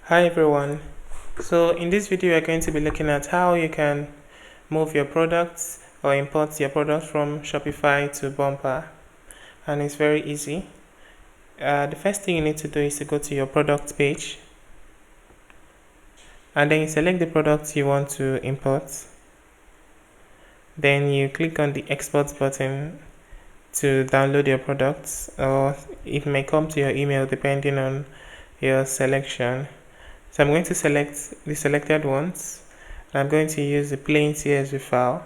Hi everyone. So in this video we are going to be looking at how you can move your products or import your products from Shopify to Bumpa, and it's very easy. The first thing you need to do is to go to your product page, and then you select the products you want to import. Then you click on the export button to download your products, or it may come to your email depending on your selection. So I'm going to select the selected ones, and I'm going to use the plain CSV file,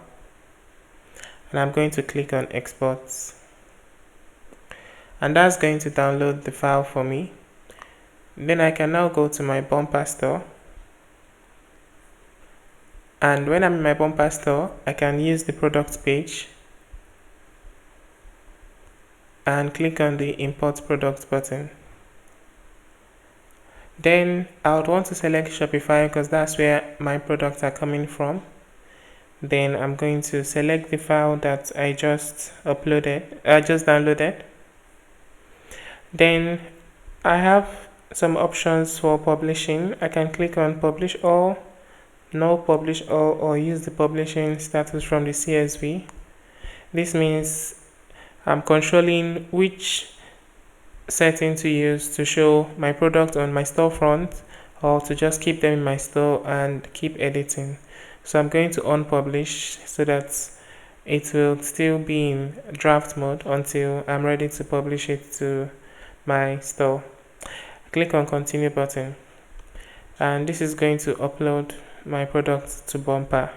and I'm going to click on export, and that's going to download the file for me. Then I can now go to my Bumpa store, and when I'm in my Bumpa store I can use the product page and click on the import product button. Then I would want to select Shopify because that's where my products are coming from. Then I'm going to select the file that I just downloaded. Then I have some options for publishing. I can click on publish all, no publish all, or use the publishing status from the CSV. This means I'm controlling which setting to use to show my product on my storefront, or to just keep them in my store and keep editing. So I'm going to unpublish so that it will still be in draft mode until I'm ready to publish it to my store. Click on continue button, and this is going to upload my product to Bumpa.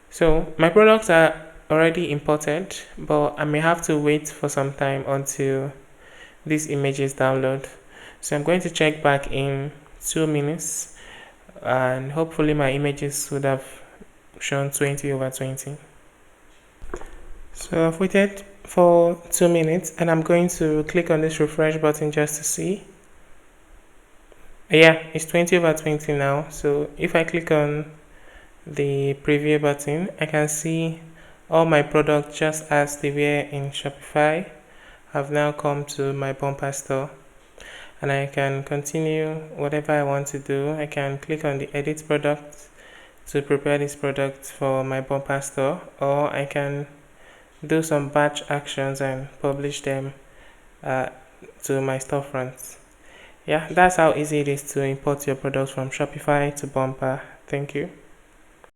So my products are already imported, but I may have to wait for some time until these images download. So I'm going to check back in 2 minutes, and hopefully my images would have shown 20/20. So I've waited for 2 minutes, and I'm going to click on this refresh button just to see. Yeah, it's 20/20 now. So if I click on the preview button, I can see all my products just as they were in Shopify have now come to my Bumpa store, and I can continue whatever I want to do. I can click on the edit product to prepare this product for my Bumpa store, or I can do some batch actions and publish them to my storefront. Yeah, that's how easy it is to import your products from Shopify to Bumpa. Thank you.